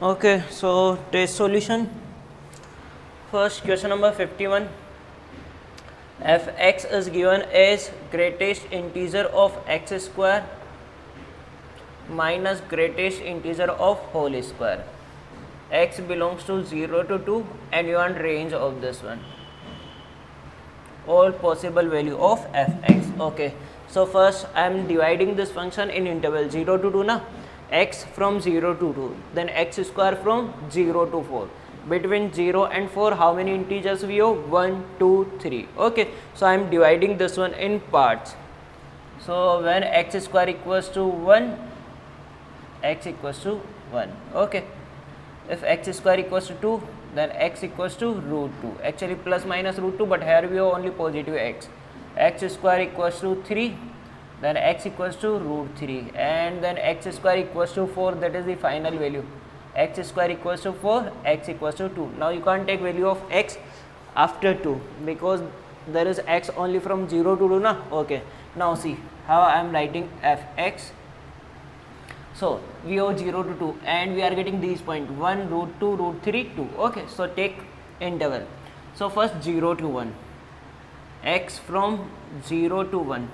Okay, so test solution. First question number 51. Fx is given as greatest integer of x square minus greatest integer of whole square. X belongs to 0 to 2 and you want range of this one. All possible value of fx. Okay, so first I am dividing this function in interval 0 to 2 na. X from 0 to 2, then x square from 0 to 4. Between 0 and 4, how many integers we have? 1, 2, 3. Okay, so I am dividing this one in parts. So when x square equals to 1, x equals to 1. Okay, if x square equals to 2, then x equals to root 2. Actually plus minus root 2, but here we have only positive x. X square equals to 3, then x equals to root 3, and then x square equals to 4, that is the final value. X square equals to 4, x equals to 2. Now you can't take value of x after 2 because there is x only from 0 to 2 na. Okay, now see how I am writing fx. So we have 0 to 2 and we are getting these points 1, root 2, root 3, 2. Okay, so take interval. So first 0 to 1, x from 0 to 1.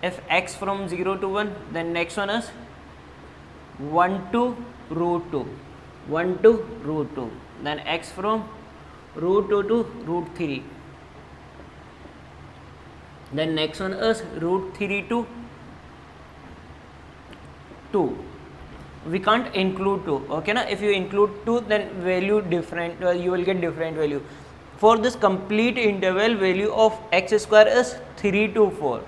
If x from 0 to 1, then next one is 1 to root 2, 1 to root 2, then x from root 2 to root 3, then next one is root 3 to 2. We can't include 2, okay na. If you include 2, then value different, you will get different value. For this complete interval, value of x square is 3 to 4.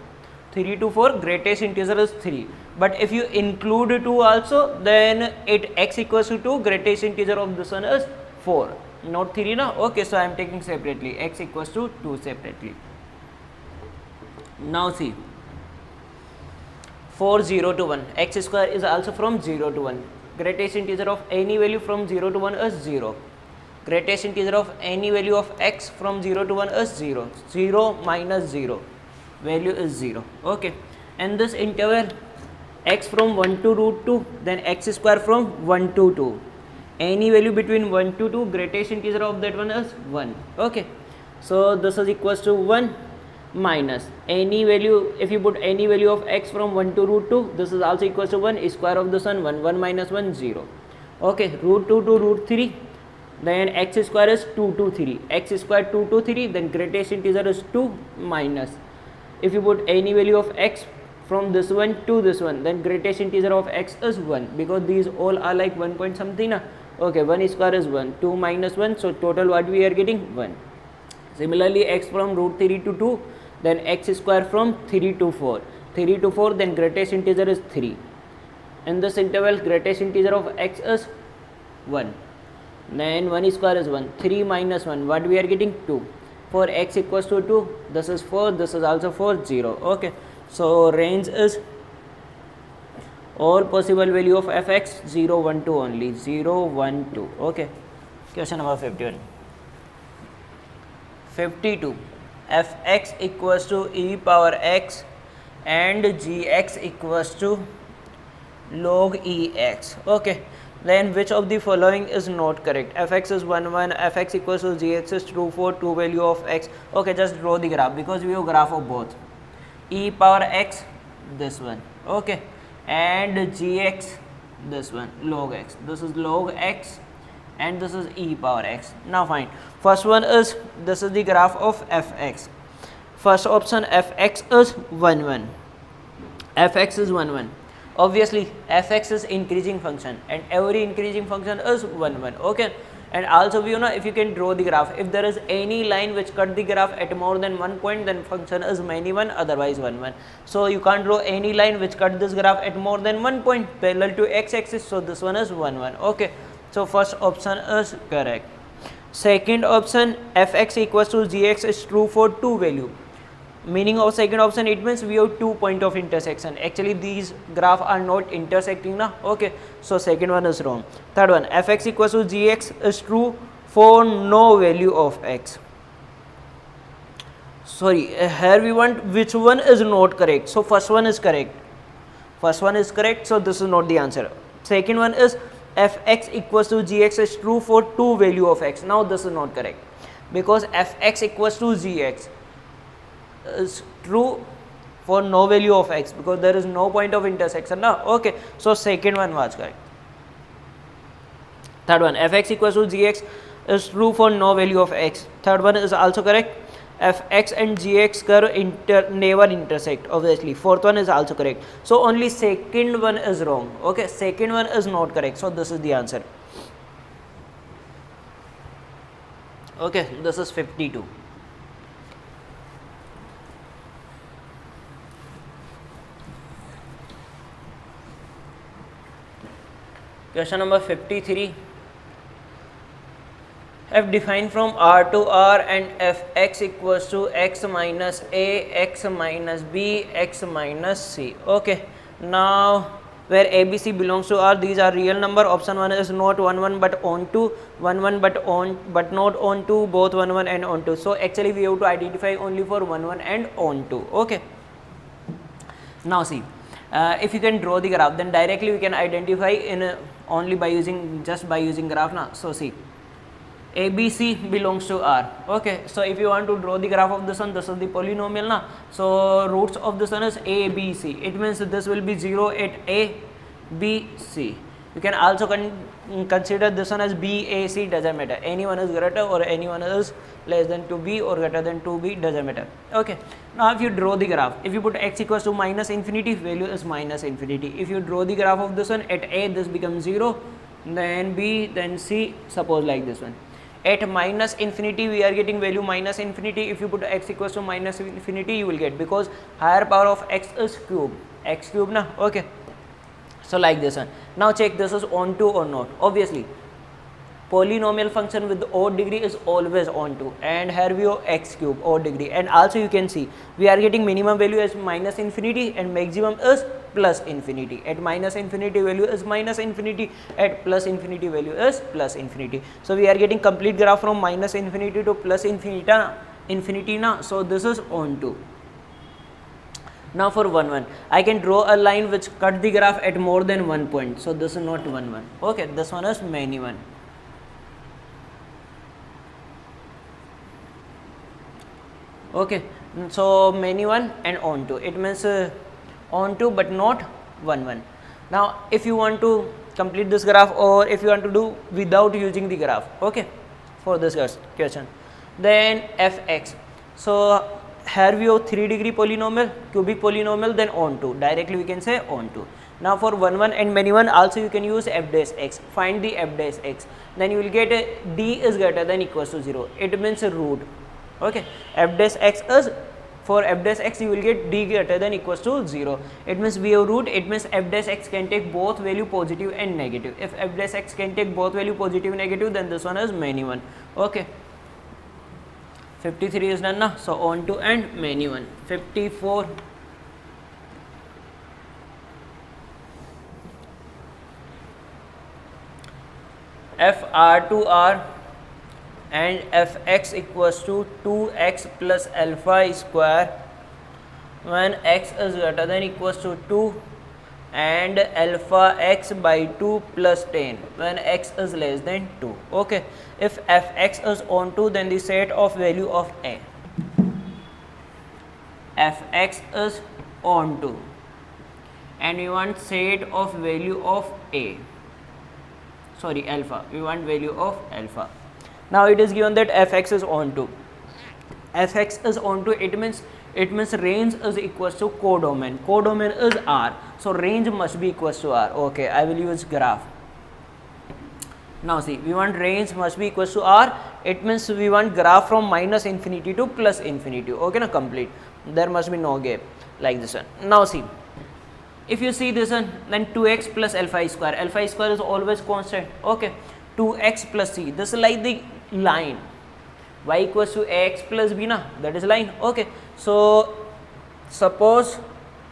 3 to 4, greatest integer is 3. But if you include 2 also, then it x equals to 2, greatest integer of this one is 4, not 3 na. Okay, so I am taking separately, x equals to 2 separately. Now see, for 0 to 1, x square is also from 0 to 1. Greatest integer of any value from 0 to 1 is 0. Greatest integer of any value of x from 0 to 1 is 0. 0 minus 0, value is 0. Okay, and this interval x from 1 to root 2, then x square from 1 to 2. Any value between 1 to 2, greatest integer of that one is 1. Okay, so this is equals to 1 minus any value. If you put any value of x from 1 to root 2, this is also equals to 1. Square of this one 1, 1 minus 1, 0. Okay, root 2 to root 3, then x square is 2 to 3. X square 2 to 3, then greatest integer is 2 minus. If you put any value of x from this one to this one, then greatest integer of x is 1, because these all are like 1 point something na. Okay, 1 square is 1, 2 minus 1, so total what we are getting? 1. Similarly, x from root 3 to 2, then x square from 3 to 4. 3 to 4, then greatest integer is 3. In this interval, greatest integer of x is 1. Then 1 square is 1. 3 minus 1, what we are getting? 2. For x equals to 2, this is 4, this is also 4, 0. Okay, so range is all possible value of fx 0, 1, 2 only. 0, 1, 2. Okay, question number 51. 52. Fx equals to e power x and gx equals to log ex. Okay, then which of the following is not correct? Fx is 1, 1, fx equals to gx is true for true value of x. Okay, just draw the graph because we have graph of both. E power x, this one. Okay, and gx, this one, log x. This is log x and this is e power x. Now fine, first one is, this is the graph of fx. First option, fx is 1, 1. Fx is 1, 1. Obviously fx is increasing function and every increasing function is 1, 1. Okay, and also you know, if you can draw the graph, if there is any line which cut the graph at more than 1 point, then function is many 1, otherwise 1, 1. So you can't draw any line which cut this graph at more than 1 point parallel to x axis, so this one is 1, 1. Okay, so first option is correct. Second option, fx equals to gx is true for two value. Meaning of second option, it means we have 2 point of intersection. Actually these graph are not intersecting na. Okay, so second one is wrong. Third one, fx equals to gx is true for no value of x. Sorry, here we want which one is not correct. So first one is correct. First one is correct, so this is not the answer. Second one is fx equals to gx is true for two value of x. Now this is not correct, because fx equals to gx is true for no value of x, because there is no point of intersection now. Okay, so second one was correct. Third one, fx equals to gx is true for no value of x. Third one is also correct. Fx and gx curve never intersect, obviously. Fourth one is also correct. So only second one is wrong. Okay, second one is not correct. So this is the answer. Okay, this is 52. Question number 53. F defined from R to R and fx equals to x minus a, x minus b, x minus c. Okay, now where a, b, c belongs to R, these are real number. Option 1 is not 1 1 but on 2, 1 1 but not on 2, both 1 1 and on 2. So actually we have to identify only for 1 1 and on 2. Okay, now see, if you can draw the graph, then directly we can identify in only by using graph now. So see, ABC belongs to R. Okay, so if you want to draw the graph of this one, this is the polynomial now. So roots of this one is A, B, C. It means this will be 0 at A, B, C. You can also consider this one as B, A, C, doesn't matter. Anyone is greater or anyone is less than 2B or greater than 2B, doesn't matter. Okay, now if you draw the graph, if you put x equals to minus infinity, value is minus infinity. If you draw the graph of this one, at A this becomes 0, then B, then C, suppose like this one. At minus infinity we are getting value minus infinity. If you put x equals to minus infinity, you will get, because higher power of x is cube, x cube na. Okay, so like this one. Now check, this is onto or not. Obviously polynomial function with odd degree is always onto, and here we have x cube odd degree. And also you can see we are getting minimum value as minus infinity and maximum is plus infinity. At minus infinity value is minus infinity, at plus infinity value is plus infinity. So we are getting complete graph from minus infinity to plus infinity na. So this is onto. Now for 1 1, I can draw a line which cut the graph at more than 1 point. So this is not 1 1. Okay, this one is many one. Okay, so many one and onto, it means onto but not 1 1. Now if you want to complete this graph, or if you want to do without using the graph, okay, for this question, then fx. So here we have 3 degree polynomial, cubic polynomial, then onto, directly we can say onto. Now for 1 1 and many one also you can use f dash x. Find the f dash x, then you will get d is greater than equals to 0. It means a root. Okay, f dash x is, for f dash x you will get d greater than equals to 0. It means we have root, it means f dash x can take both value positive and negative. If f dash x can take both value positive and negative, then this one is many one. Okay, 53 is done now. So onto and many one. 54. F R to R and fx equals to 2x plus alpha square when x is greater than equals to 2, and alpha x by 2 plus 10 when x is less than 2. Okay, if fx is onto, then the set of value of a, fx is onto, and we want set of value of a, sorry alpha, we want value of alpha. Now it is given that fx is onto. Fx is onto, it means range is equals to codomain. Codomain is R, so range must be equals to R. Okay, I will use graph. Now see, we want range must be equals to R. It means we want graph from minus infinity to plus infinity. Okay, now complete. There must be no gap like this one. Now see, if you see this one, then 2x plus alpha square. Alpha square is always constant. Okay, 2x plus c. This is like the line. Y equals to ax plus b na, that is line. Okay, so suppose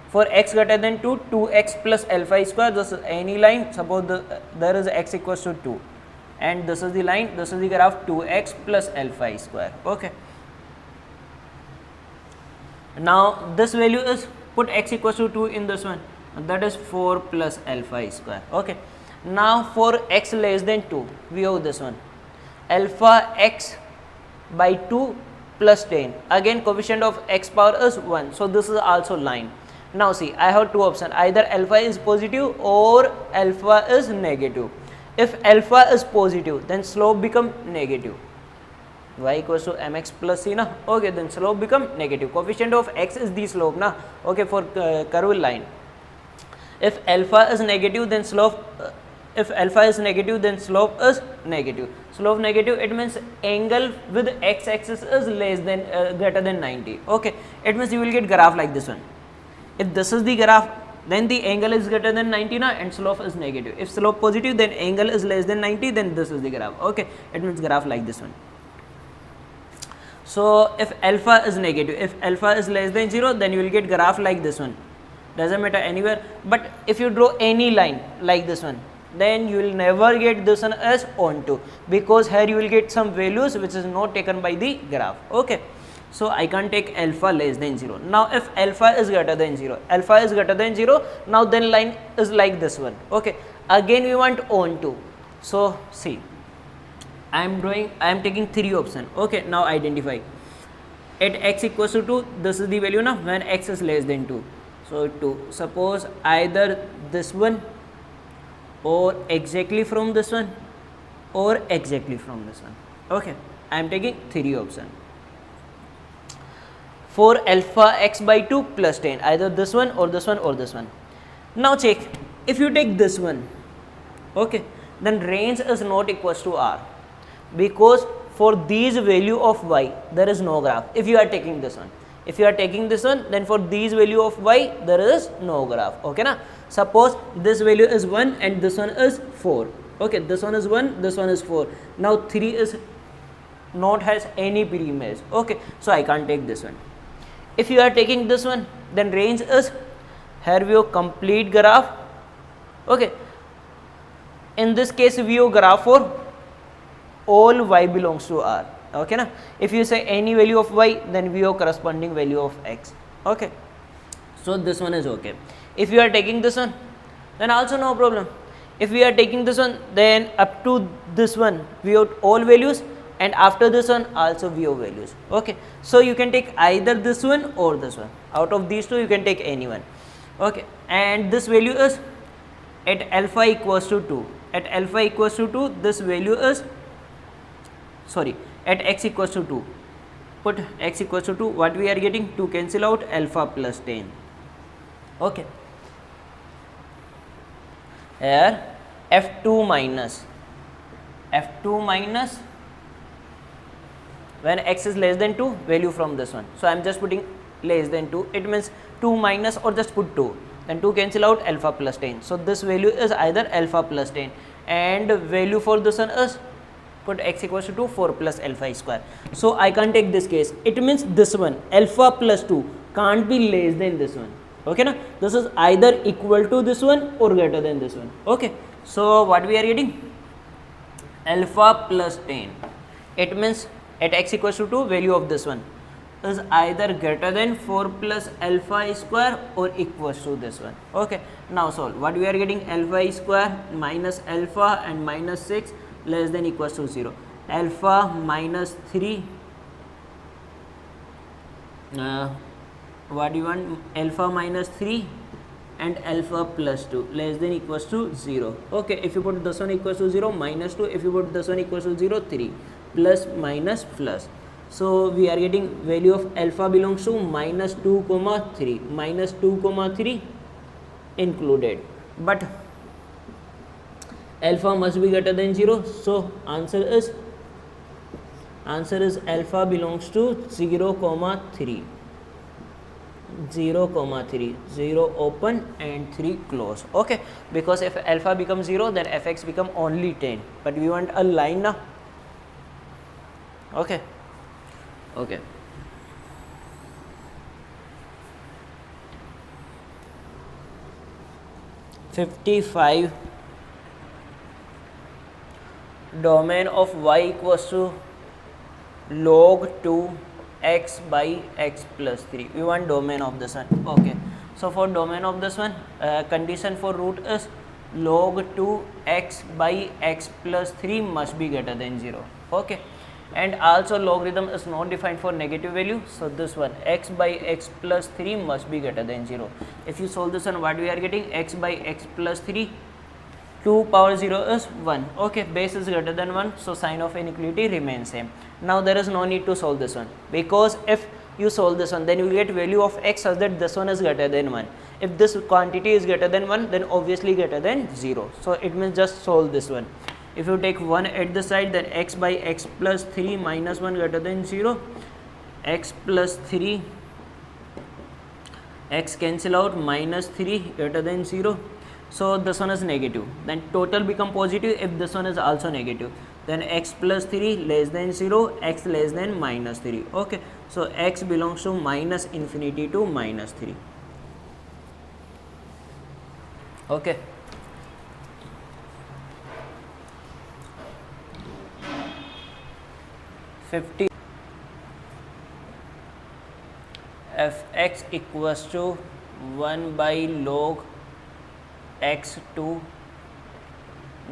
for x greater than 2, 2x plus alpha square, this is any line. Suppose there is x equals to 2, and this is the line, this is the graph 2x plus alpha square. Okay, now this value is, put x equals to 2 in this one, that is 4 plus alpha square. Okay, Now for x less than 2, we have this one, alpha x by 2 plus 10. Again coefficient of x power is 1. So this is also line. Now see, I have two options, either alpha is positive or alpha is negative. If alpha is positive, then slope become negative. Y equals to mx plus c na. Okay, then slope become negative. Coefficient of x is the slope na. Okay, for curved line. If alpha is negative, then slope is negative. Slope negative, it means angle with x axis is less than greater than 90. Okay, it means you will get graph like this one. If this is the graph, then the angle is greater than 90 na, and slope is negative. If slope positive, then angle is less than 90, then this is the graph. Okay, it means graph like this one. So if alpha is negative, if alpha is less than 0, then you will get graph like this one. Doesn't matter anywhere. But if you draw any line like this one, then you will never get this one as onto, because here you will get some values which is not taken by the graph. Okay, so I can't take alpha less than 0. Now if alpha is greater than 0, now then line is like this one. Okay, again we want onto. So see, I am taking three options. Okay, now identify. At x equals to 2, this is the value now when x is less than 2. So 2, suppose either this one, or exactly from this one, or exactly from this one. Okay, I am taking three options. For alpha x by 2 plus 10, either this one or this one or this one. Now check, if you take this one, okay, then range is not equals to r, because for these value of y there is no graph. If you are taking this one, then for these value of y there is no graph. Okay na. Suppose this value is 1 and this one is 4. Okay, this one is 1, this one is 4. Now 3 is not has any pre-image. Okay, so I can't take this one. If you are taking this one, then range is, here we have complete graph. Okay, in this case we have graph for all y belongs to r. Okay na. If you say any value of y, then we have corresponding value of x. Okay, so this one is okay. If you are taking this one, then also no problem. If we are taking this one, then up to this one we have all values, and after this one also we have values. Okay, so you can take either this one or this one. Out of these two you can take any one. Okay, and this value is at alpha equals to 2. At alpha equals to 2, this value is, sorry, at x equals to 2. Put x equals to 2, what we are getting? 2 cancel out, alpha plus 10. Okay, here f2 minus when x is less than 2, value from this one. So I am just putting less than 2, it means 2 minus, or just put 2, then 2 cancel out, alpha plus 10. So this value is either alpha plus 10, and value for this one is, put x equals to 2, 4 plus alpha square. So I can't take this case. It means this one, alpha plus 2, can't be less than this one. Okay na, this is either equal to this one or greater than this one. Okay, so what we are getting? Alpha plus 10. It means at x equals to 2, value of this one is either greater than 4 plus alpha square or equals to this one. Okay, now solve. What we are getting? Alpha square minus alpha and minus 6 less than equals to 0. Alpha minus 3, what do you want? Alpha minus 3 and alpha plus 2 less than equals to 0. Okay, if you put this one equals to 0, minus 2. If you put this one equals to 0, 3. Plus minus plus. So we are getting value of alpha belongs to minus 2 comma 3. Minus 2 comma 3 included. But alpha must be greater than 0. So answer is alpha belongs to 0 comma 3. 0 comma 3, 0 open and 3 close. Okay, because if alpha becomes 0, then fx become only 10, but we want a line now. Okay, okay. (55) domain of y equals to log 2 x by x plus 3. We want domain of this one. Okay, so for domain of this one, condition for root is log 2x by x plus 3 must be greater than 0. Okay, and also logarithm is not defined for negative value, so this one x by x plus 3 must be greater than 0. If you solve this one, what we are getting? X by x plus 3, 2 power 0 is 1. Okay, base is greater than 1, so sign of inequality remains same. Now there is no need to solve this one, because if you solve this one, then you will get value of x such that this one is greater than 1. If this quantity is greater than 1, then obviously greater than 0. So it means just solve this one. If you take 1 at the side, then x by x plus 3 minus 1 greater than 0. X plus 3, x cancel out, minus 3 greater than 0. So this one is negative, then total become positive if this one is also negative. Then x plus 3 less than 0, x less than minus 3. Okay, so x belongs to minus infinity to minus 3. Okay. Fx equals to 1 by log x2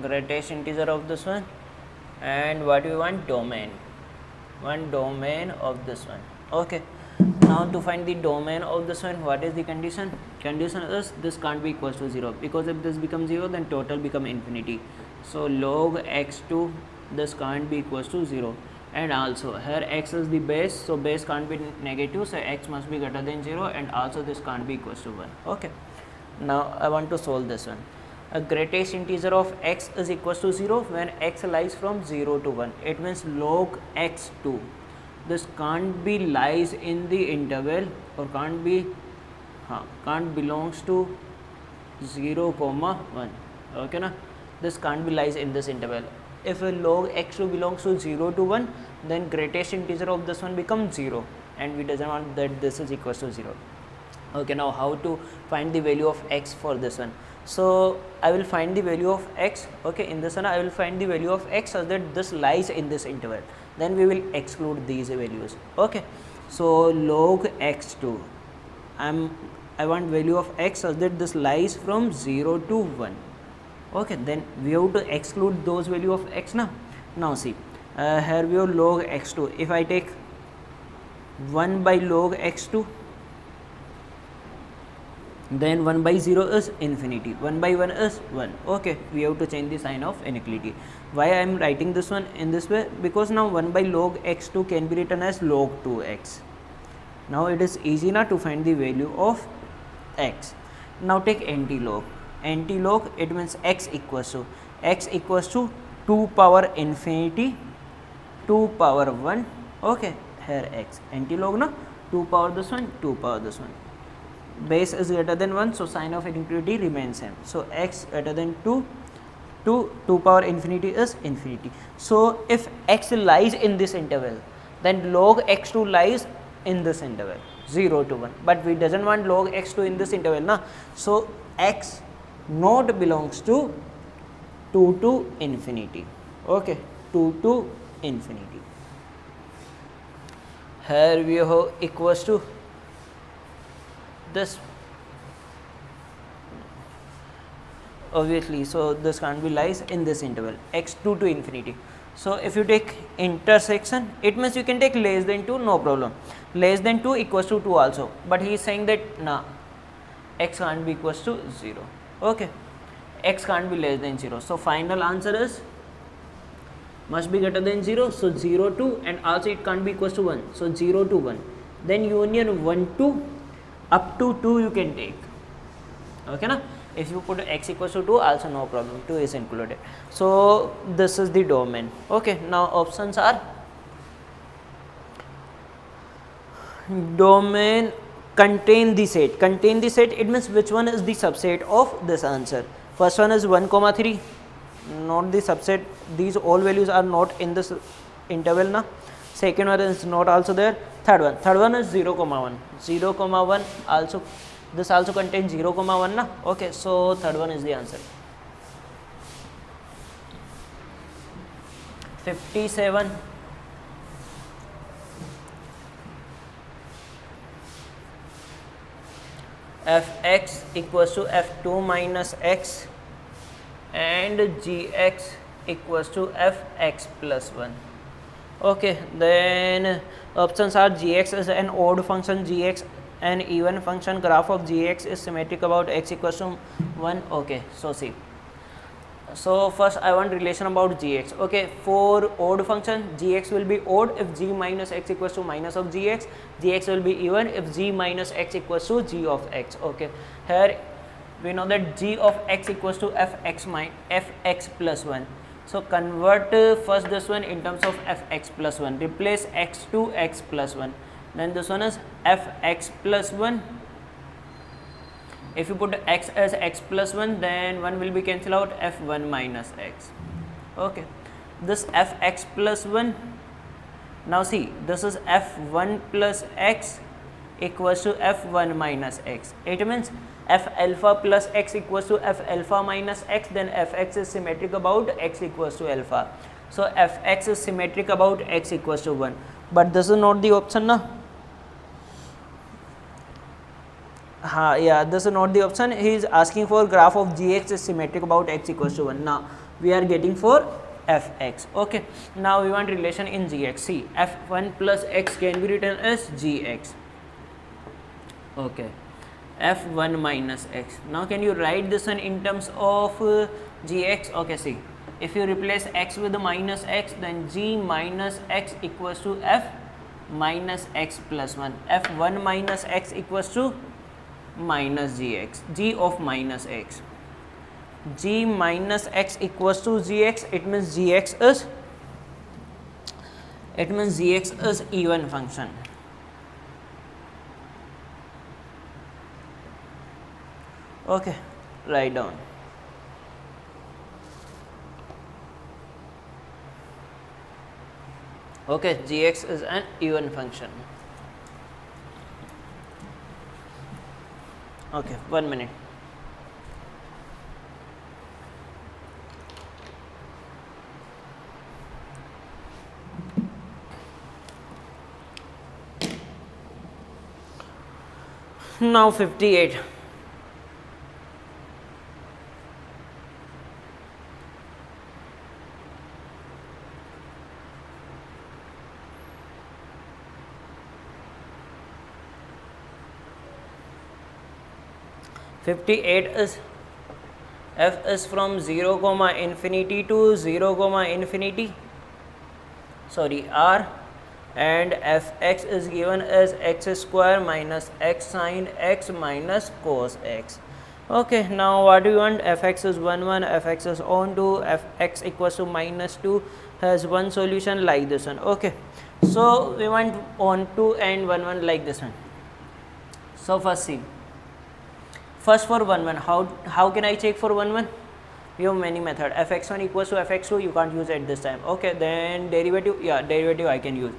greatest integer of this one, and what we want? Domain. One domain of this one. Okay, now to find the domain of this one, what is the condition? Condition is this can't be equals to 0, because if this becomes 0, then total become infinity. So log x2, this can't be equals to 0, and also here x is the base, so base can't be negative, so x must be greater than 0, and also this can't be equals to 1. Okay, now I want to solve this one. A greatest integer of x is equals to 0 when x lies from 0 to 1. It means log x2, this can't be lies in the interval, or can't belongs to 0 comma 1. Okay na, this can't be lies in this interval. If a log x2 belongs to 0 to 1, then greatest integer of this one becomes 0, and we doesn't want that this is equals to 0. Okay, now how to find the value of x for this one? So I will find the value of x. Okay, in this one I will find the value of x such that this lies in this interval, then we will exclude these values. Okay, so log x2, I want value of x such that this lies from 0 to 1. Okay, then we have to exclude those value of x now. Now see, here we have log x2. If I take 1 by log x2, then 1 by 0 is infinity, 1 by 1 is 1. Okay, we have to change the sign of inequality. Why I am writing this one in this way? Because now 1 by log x2 can be written as log 2x. Now it is easy now to find the value of x. Now take anti-log. Anti-log, it means x equals to 2 power infinity 2 power 1. Okay, here x anti-log na 2 power this one, 2 power this one. Base is greater than 1, so sign of inequality remains same. So x greater than 2 power infinity is infinity. So if x lies in this interval, then log x2 lies in this interval 0 to 1, but we doesn't want log x2 in this interval na, so x not belongs to 2 to infinity. Okay, 2 to infinity. Here we have equals to this, obviously, so this can't be lies in this interval x2 to infinity. So if you take intersection, it means you can take less than 2, no problem. Less than 2 equals to 2 also, but he is saying that nah, x can't be equals to 0. Okay, x can't be less than 0, so final answer is must be greater than 0, so 0 to, and also it can't be equals to 1, so 0 to 1, then union 1 to up to 2 you can take. Okay na, if you put x equals to 2 also no problem, 2 is included. So this is the domain. Okay, now options are domain contain the set. Contain the set, it means which one is the subset of this answer. First one is 1 comma 3, not the subset, these all values are not in this interval na. Second one is not also there. Third one is 0 comma 1, 0 comma 1 also, this also contains 0 comma 1 na. Okay, so third one is the answer. 57, fx equals to f2 minus x and gx equals to fx plus 1. Okay, then options are gx is an odd function, gx an even function, graph of gx is symmetric about x equals to 1. Okay, so see, so first I want relation about gx. Okay, for odd function gx will be odd if g minus x equals to minus of gx, gx will be even if g minus x equals to g of x. Okay, here we know that g of x equals to fx plus 1. So convert first this one in terms of fx plus 1, replace x to x plus 1, then this one is fx plus 1. If you put x as x plus 1, then 1 will be cancelled out, f1 minus x. Okay, this fx plus 1, now see, this is f1 plus x equals to f1 minus x. It means f alpha plus x equals to f alpha minus x, then fx is symmetric about x equals to alpha. So fx is symmetric about x equals to 1, but this is not the option now. Yeah, this is not the option. He is asking for graph of gx is symmetric about x equals to 1. Now we are getting for fx. Okay, now we want relation in gx. See, f1 plus x can be written as gx. Okay, f1 minus x. Now can you write this one in terms of gx? Okay, see, if you replace x with the minus x, then g minus x equals to f minus x plus 1. f1 minus x equals to minus gx, g of minus x. G minus x equals to gx, it means gx is even function. Okay, write down. Okay, gx is an even function. Okay, 1 minute. Now 58. Is f is from 0 comma infinity to 0 comma infinity, sorry, r, and fx is given as x square minus x sin x minus cos x. Okay, now what do you want? Fx is 1 1, fx is on 2, fx equals to minus 2 has one solution like this one. Okay, so we want on 2 and 1 1 like this one. So first see, first for 1 1, how can I check for 1 1? We have many method. fx1 equals to fx2, you can't use at this time. Okay, then derivative, yeah, derivative I can use.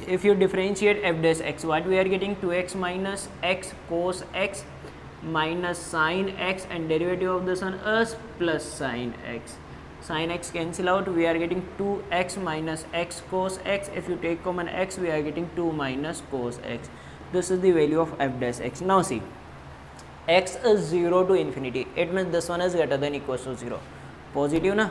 If you differentiate f dash x, what we are getting? 2x minus x cos x minus sin x, and derivative of this one is plus sin x. Sin x cancel out, we are getting 2x minus x cos x. If you take common x, we are getting 2 minus cos x. This is the value of f dash x. Now see, x is 0 to infinity, it means this one is greater than equals to 0. Positive na?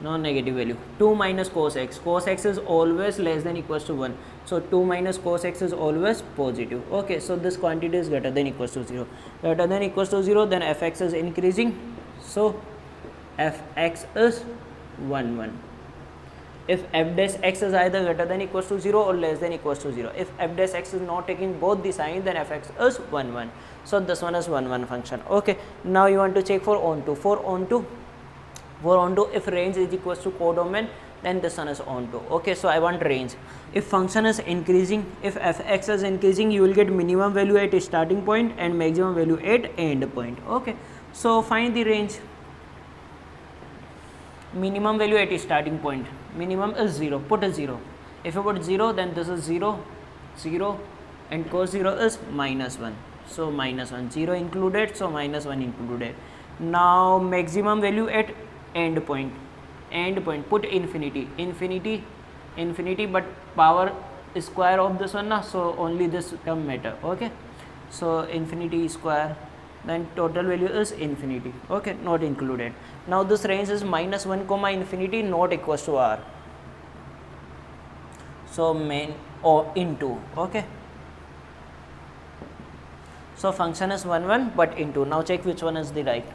No negative value. 2 minus cos x, cos x is always less than equals to 1, so 2 minus cos x is always positive. Okay, so this quantity is greater than equals to 0. Greater than equals to 0, then fx is increasing, so fx is 1 1. If f dash x is either greater than equals to 0 or less than equals to 0. If f dash x is not taking both the signs, then fx is 1 1. So this one is 1 1 function. Okay, now you want to check for onto. For onto, if range is equals to codomain, then this one is onto. Okay, so I want range. If function is increasing, if fx is increasing, you will get minimum value at a starting point and maximum value at end point. Okay, so find the range. Minimum value at a starting point, minimum is 0, put a 0. If you put 0, then this is 0, 0, and cos 0 is minus 1, so minus 1, 0 included, so minus 1 included. Now maximum value at end point, put infinity, but power square of this one na, so only this term matter. Okay, so infinity square then total value is infinity. Okay, not included. Now this range is -1 comma infinity, not equals to r, so main or into. Okay, so function is 1 1 but into. Now check which one is the right.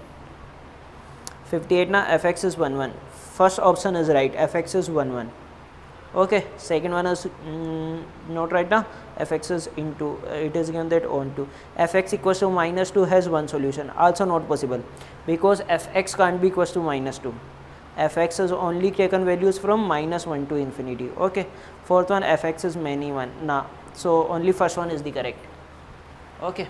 58 na fx is 1 1, first option is right, fx is 1 1. Okay, second one is not right now, fx is into, it is given that onto. Fx equals to -2 has one solution, also not possible, because fx can't be equals to -2. Fx is only taken values from -1 to infinity. Okay, fourth one, fx is many one, nah, so only first one is the correct. Okay,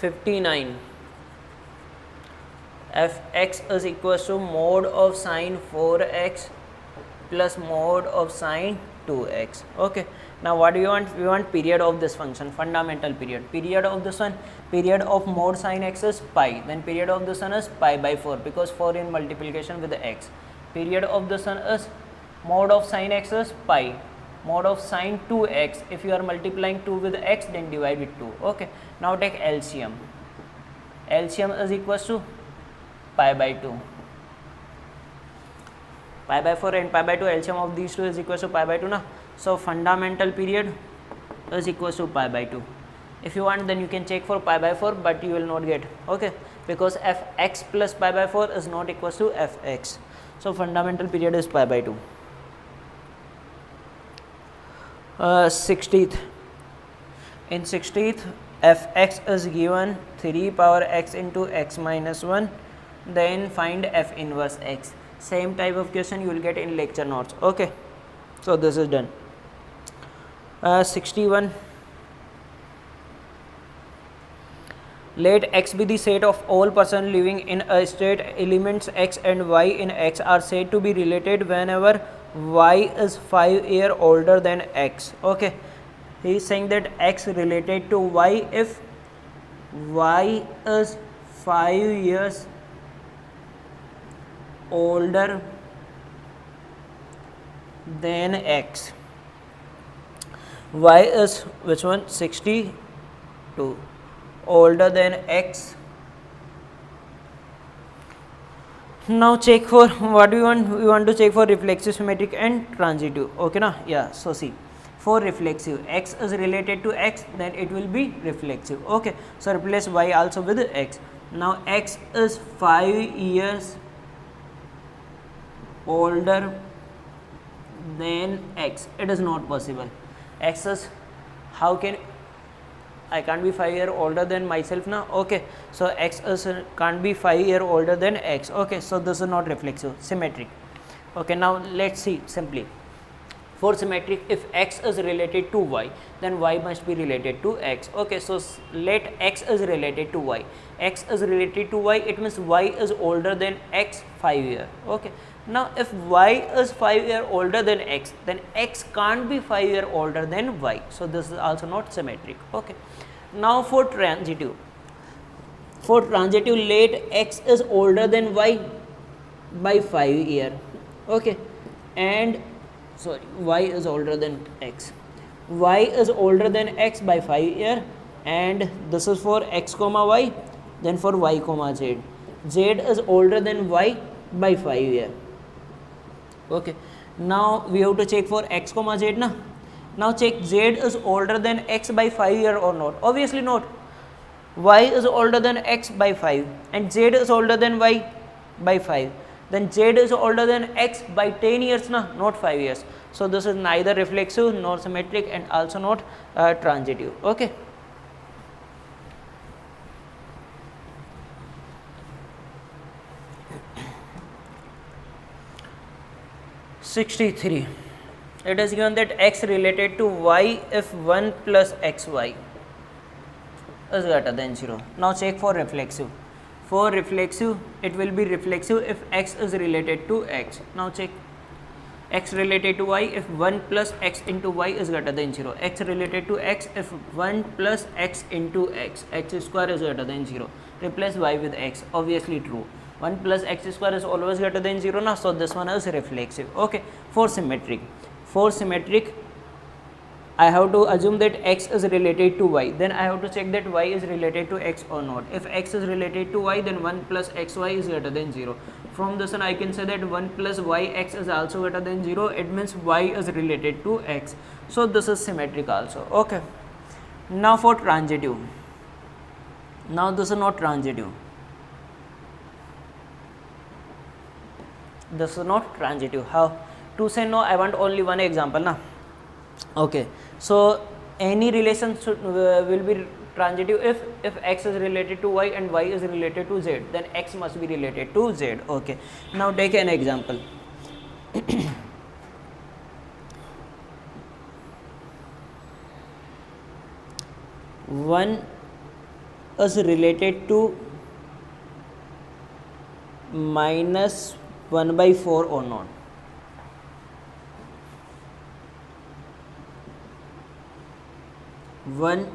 (59) fx is equals to mod of sine 4x plus mod of sine 2x. Okay, now what do you want? We want period of this function, fundamental period. Period of this one, period of mod sine x is pi, then period of this one is pi by 4, because 4 in multiplication with the x. Period of this one is mod of sine x is pi, mod of sine 2x, if you are multiplying 2 with x, then divide with 2. Okay, now take LCM. LCM is equals to pi by 2, pi by 4 and pi by 2, LCM of these two is equals to pi by 2 na. So fundamental period is equals to pi by 2. If you want, then you can check for pi by 4, but you will not get. Okay, because fx plus pi by 4 is not equals to fx, so fundamental period is pi by 2. 60th, in 60th fx is given 3 power x into x minus 1, then find f inverse x. Same type of question you will get in lecture notes. Okay, so this is done. 61, let x be the set of all person living in a state. Elements x and y in x are said to be related whenever y is 5 years older than x. Okay, he is saying that x related to y if y is 5 years older than x. Y is which one? 62, older than x. Now check for what do we want? We want to check for reflexive, symmetric and transitive. Okay na? Yeah, so see, for reflexive, x is related to x, then it will be reflexive. Okay, so replace y also with x. Now x is 5 years older than x. It is not possible. X is, how can I can't be 5 years older than myself now. Okay, so x is can't be 5 years older than x. Okay, so this is not reflexive. Symmetric. Okay, now let's see simply. For symmetric, if x is related to y, then y must be related to x. Okay, so let x is related to y. X is related to y, it means y is older than x 5 years. Okay, now if y is 5 years older than x, then x can't be 5 years older than y. So this is also not symmetric. Okay, now for transitive. For transitive, let x is older than y by 5 years. Okay, and sorry, y is older than x. Y is older than x by 5 years, and this is for x comma y, then for y comma z. Z is older than y by 5 years. Okay, now we have to check for x comma z na. Now check z is older than x by 5 years or not. Obviously not. Y is older than x by 5 and z is older than y by 5. Then z is older than x by 10 years na, not 5 years. So this is neither reflexive nor symmetric and also not transitive. Okay. (63). It is given that x related to y if 1 plus xy is greater than 0. Now check for reflexive. For reflexive, it will be reflexive if x is related to x. Now check, x related to y if 1 plus x into y is greater than 0. X related to x if 1 plus x into x, x square is greater than 0. Replace y with x, obviously true. 1 plus x square is always greater than 0 now, so this one is reflexive. Okay, for symmetric. For symmetric, I have to assume that x is related to y, then I have to check that y is related to x or not. If x is related to y, then 1 plus xy is greater than 0. From this one I can say that 1 plus yx is also greater than 0, it means y is related to x. So this is symmetric also. Okay. Now for transitive. Now this is not transitive. This is not transitive. How to say no? I want only one example na. Okay, so any relation will be transitive if x is related to y and y is related to z, then x must be related to z. Okay, now take an example. 1 is related to minus 1 by 4 or not. One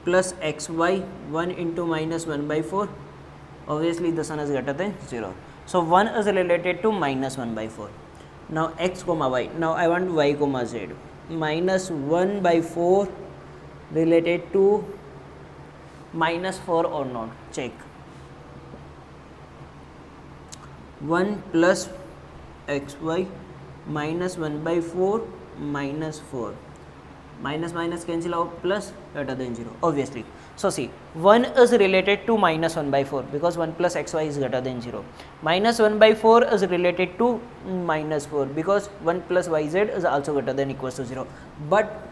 plus xy, 1 into minus 1 by 4, obviously this one is greater than 0. So 1 is related to minus 1 by 4. Now x comma y, now I want y comma z. Minus 1 by 4 related to minus 4 or not, check. 1 plus xy minus 1 by 4 minus 4. Minus minus cancel out, plus greater than 0, obviously. So see, 1 is related to minus 1 by 4 because 1 plus xy is greater than 0. Minus 1 by 4 is related to minus 4 because 1 plus yz is also greater than equals to 0. But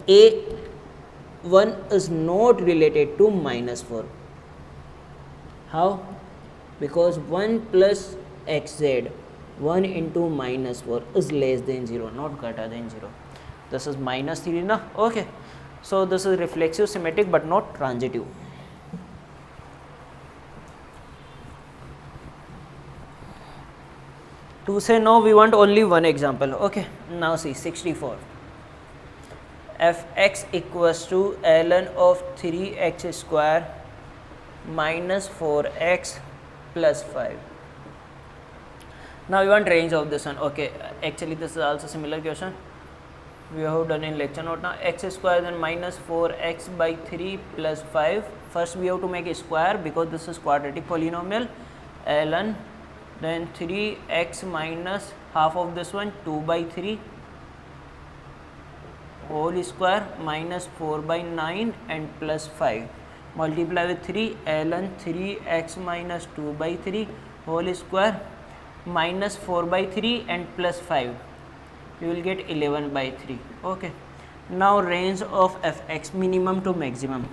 a1 is not related to minus 4. How? Because 1 plus xz, 1 into minus 4 is less than 0, not greater than 0. This is minus 3 na. Okay, so this is reflexive symmetric but not transitive. To say no, we want only one example. Okay, now see 64. Fx equals to ln of 3x square minus 4x plus 5. Now we want range of this one. Okay, actually this is also similar question we have done in lecture note. Now x square then minus 4x by 3 plus 5. First we have to make a square because this is quadratic polynomial. Ln then 3x minus half of this one 2 by 3 whole square minus 4 by 9 and plus 5. Multiply with 3, ln 3x minus 2 by 3 whole square minus 4 by 3 and plus 5. You will get 11 by 3. Okay. Now range of fx, minimum to maximum.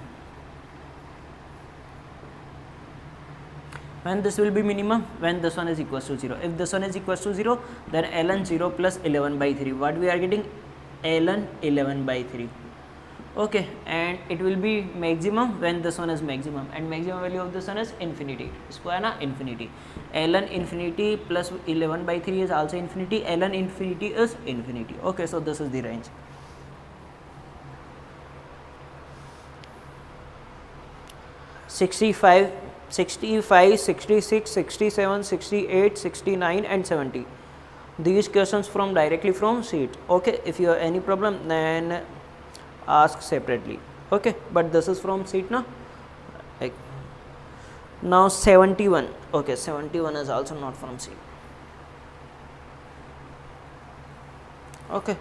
When this will be minimum? When this one is equals to 0. If this one is equals to 0, then ln 0 plus 11 by 3. What we are getting? Ln 11 by 3. Okay, and it will be maximum when this one is maximum, and maximum value of this one is infinity. Square na infinity. Ln infinity plus 11 by 3 is also infinity. Ln infinity is infinity. Okay, so this is the range. (65, 66, 67, 68, 69 and 70. These questions from directly from sheet. Okay, if you have any problem then ask separately. Okay, but this is from sheet now. Like now 71. Okay, 71 is also not from sheet. Okay,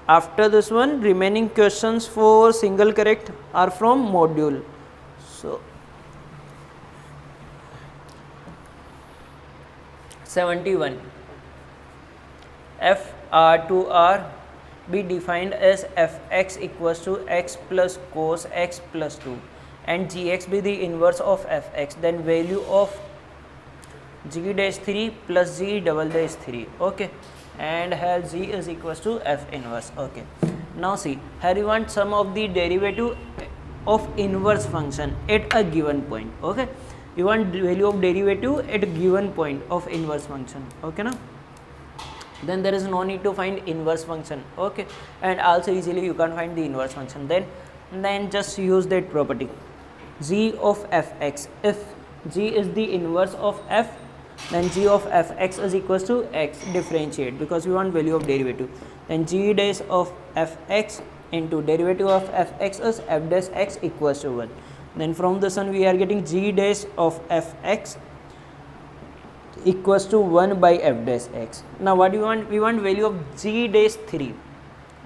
after this one remaining questions for single correct are from module. So 71. F R to R be defined as fx equals to x plus cos x plus 2 and gx be the inverse of fx, then value of g dash 3 plus g double dash 3. Okay, and here g is equals to f inverse. Okay, now see, here you want sum of the derivative of inverse function at a given point. Okay, you want the value of derivative at a given point of inverse function. Okay now, then there is no need to find inverse function. Okay, and also easily you can find the inverse function. Then just use that property g of fx. If g is the inverse of f, then g of fx is equals to x, differentiate because we want value of derivative, then g dash of fx into derivative of fx is f dash x equals to 1. Then from this one we are getting g dash of fx equals to 1 by f dash x. Now what do we want? We want value of g dash 3.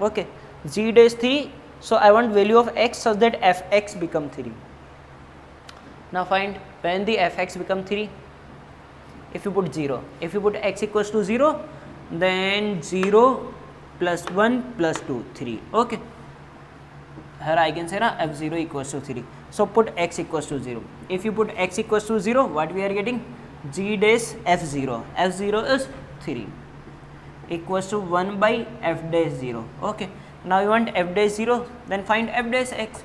Okay, g dash 3, so I want value of x such that fx become 3. Now find when the fx become 3. If you put 0, if you put x equals to 0, then 0 plus 1 plus 2, 3. Okay, here I can say na f0 equals to 3. So put x equals to 0. If you put x equals to 0, what we are getting? G dash f0. f0 is 3 equals to 1 by f dash 0. Okay, now you want f dash 0, then find f dash x.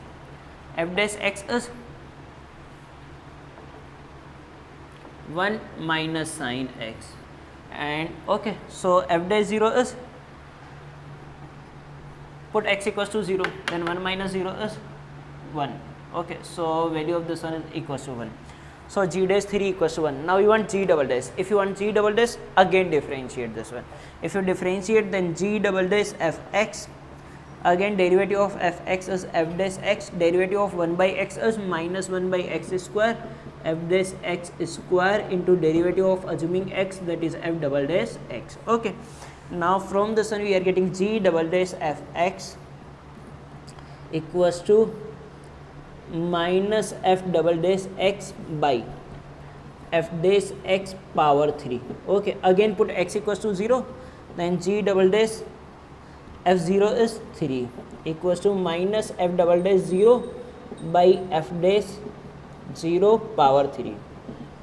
f dash x is 1 minus sine x, and okay, so f dash 0 is, put x equals to 0, then 1 minus 0 is 1. Okay, so value of this one is equals to 1. So g dash 3 equals to 1. Now you want g double dash. If you want g double dash, again differentiate this one. If you differentiate, then g double dash fx, again derivative of fx is f dash x, derivative of 1 by x is minus 1 by x square, f dash x square into derivative of assuming x, that is f double dash x. Okay, now from this one we are getting g double dash fx equals to minus f double dash x by f dash x power 3. Okay, again put x equals to 0, then g double dash f0 is 3 equals to minus f double dash 0 by f dash 0 power 3.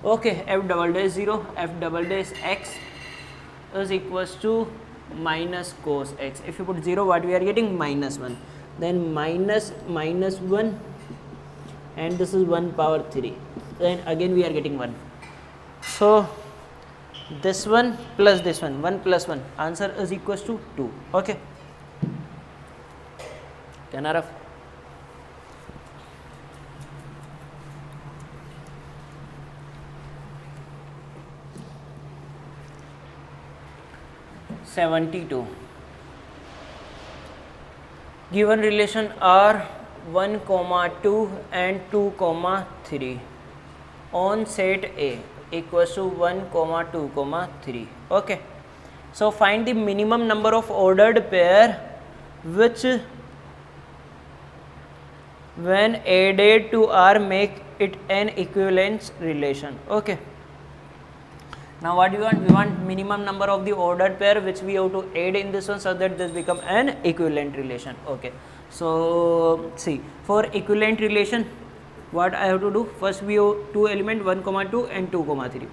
Okay, f double dash 0, f double dash x is equals to minus cos x. If you put 0, what we are getting? Minus 1, then minus 1, and this is 1 power 3, then again we are getting 1. So this one plus this one, 1 plus 1, answer is equals to 2. Okay, 10 out of 72. Given relation are 1, 2 and 2, 3 on set A equals to 1, 2, 3. Okay, so find the minimum number of ordered pair which when added to R make it an equivalence relation. Okay, now what do you want? We want minimum number of the ordered pair which we have to add in this one so that this become an equivalent relation. Okay, so see, for equivalent relation what I have to do? First we have two element 1, 2 and 2, 3.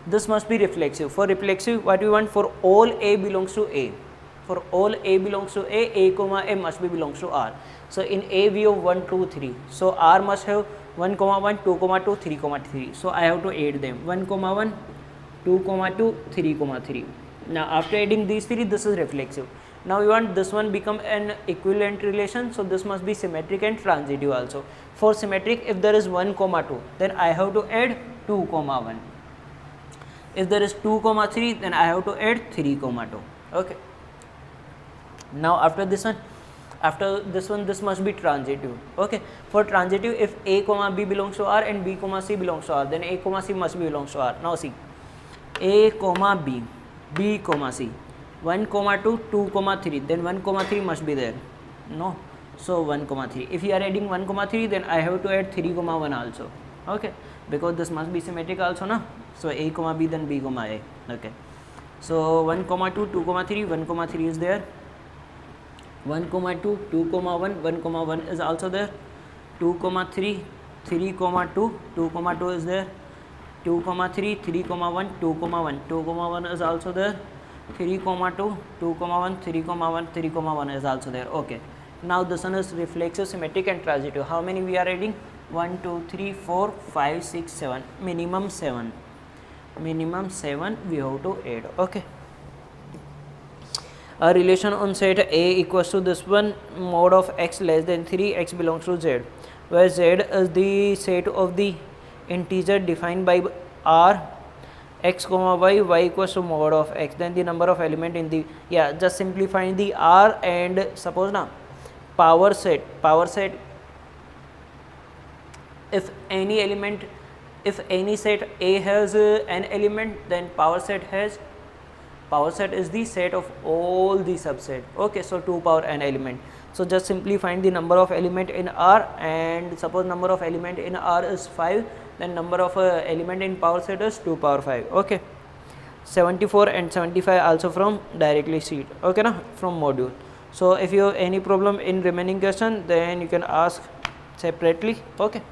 This must be reflexive. For reflexive, what we want? For all A belongs to A. For all A belongs to A must be belongs to R. So in A we have 1, 2, 3. So R must have 1, 1, 2, 2, 3, 3. So I have to add them 1, 1, 2, 2, 3, 3. Now after adding these three, this is reflexive. Now we want this one become an equivalent relation, so this must be symmetric and transitive also. For symmetric, if there is 1, 2, then I have to add 2, 1. If there is 2, 3, then I have to add 3, 2. Okay. Now after this one, this must be transitive. Okay. For transitive, if A, B belongs to R and B, C belongs to R, then A, C must be belongs to R. Now see, A, B, B, C, 1, 2, 2, 3, then 1, 3 must be there. No, so 1, 3. If you are adding 1, 3, then I have to add 3, 1 also. Okay, because this must be symmetric also, na. So A, B, then B, A. Okay, so 1, 2, 2, 3, 1, 3 is there. 1, 2, 2, 1, 1, is also there. 2, 3, 3, 2, 2, is there. 2, 3, 3, 1, 2, 1, 2, 1 is also there. 3, 2, 2, 1, 3, 1, 3, 1 is also there. Okay, now this one is reflexive, symmetric and transitive. How many we are adding? 1, 2, 3, 4, 5, 6, 7. Minimum 7. Minimum 7 we have to add. Okay. A relation on set A equals to this one, mod of x less than 3, x belongs to Z, where Z is the set of the integer defined by R x comma y equals to mod of x, then the number of element in the, yeah, just simplifying the R, and suppose now power set if any element, if any set A has an element, then power set is the set of all the subset. Okay, so 2 power n element. So just simply find the number of element in R, and suppose number of element in R is 5, then number of element in power set is 2 power 5. Okay, 74 and 75 also from directly sheet. Okay na, from module. So if you have any problem in remaining question, then you can ask separately. Okay.